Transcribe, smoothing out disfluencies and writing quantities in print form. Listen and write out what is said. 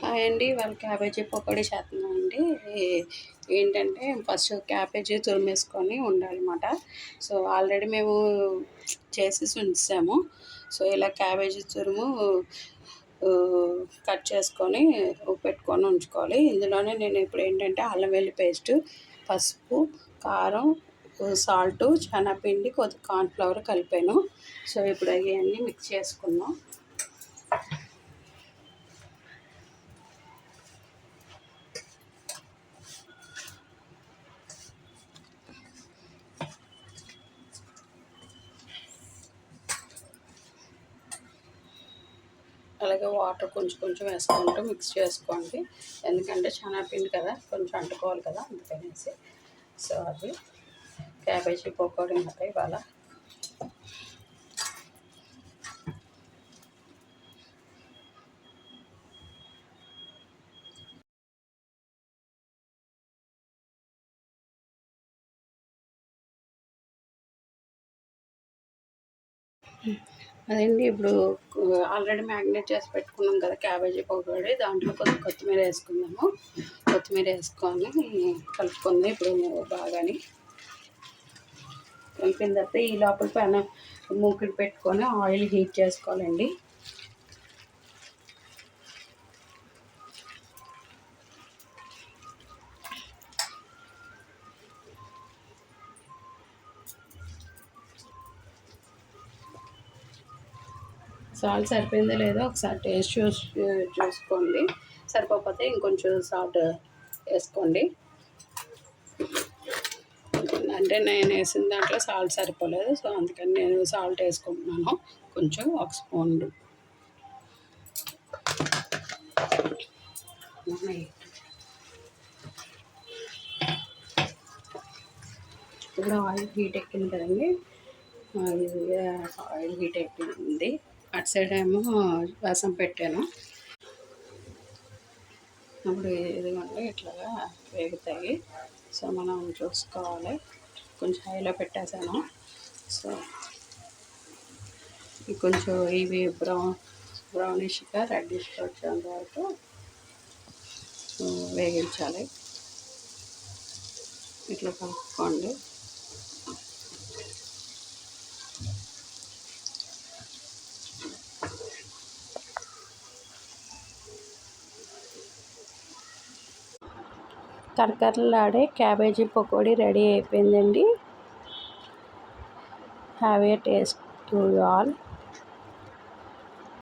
Hi అండి. ఇవాళ cabbage pakodi చేస్తున్నామండి. ఏంటంటే ఫస్ట్ క్యాబేజీ తురిమేసుకొని ఉండాలన్నమాట. సో ఆల్రెడీ మేము చేసేసి ఉంచాము. సో ఇలా క్యాబేజీ తురుము కట్ చేసుకొని పెట్టుకొని ఉంచుకోవాలి. ఇందులోనే నేను ఇప్పుడు ఏంటంటే అల్లం వెల్లుల్లి పేస్ట్, పసుపు, కారం, సాల్టు, శనగపిండి, కొద్దిగా కార్న్‌ఫ్లవర్ కలిపాను. సో ఇప్పుడు అవన్నీ మిక్స్ చేసుకుందాం. అలాగే వాటర్ కొంచెం కొంచెం వేసుకుంటూ మిక్స్ చేసుకోండి. ఎందుకంటే శనగపిండి కదా, కొంచెం అంటుకోవాలి కదా, అందుకనేసి. సో అది క్యాబేజీ పకోడీ అన్నమాట ఇవాళ. అదండి ఇప్పుడు ఆల్రెడీ మ్యాగ్నేట్ చేసి పెట్టుకున్నాం కదా క్యాబేజీ పకోడీ, దాంట్లో కొంచెం కొత్తిమీర వేసుకుందాము. కొత్తిమీర వేసుకొని కలుపుకుందాం ఇప్పుడు బాగాని. కలిపిన తర్వాత ఈ లోపల పైన మూకుడు పెట్టుకొని ఆయిల్ హీట్ చేసుకోవాలండి. సాల్ట్ సరిపోయిందో లేదో ఒకసారి టేస్ట్ చూసుకోండి. సరిపోకపోతే ఇంకొంచెం సాల్ట్ వేసుకోండి. అంటే నేను వేసిన దాంట్లో సాల్ట్ సరిపోలేదు, సో అందుకని నేను సాల్ట్ వేసుకుంటున్నాను కొంచెం, ఒక స్పూన్. ఇప్పుడు ఆయిల్ హీట్ ఎక్కింది కదండి, ఆయిల్ హీట్ ఎక్కింది. అటు సైడ్ ఏమో రసం పెట్టాను. అప్పుడు ఇదిగోండి ఇట్లాగా వేగుతాయి. సో మనం చూసుకోవాలి. కొంచెం హైలో పెట్టేసాను. సో కొంచెం ఇవి బ్రౌనిష్గా రెడ్డిష్గా వచ్చేంత వరకు వేగించాలి. ఇట్లా కలుపుకోండి. కరకరలాడే క్యాబేజీ పకోడీ రెడీ అయిపోయిందండి. Have a taste to all.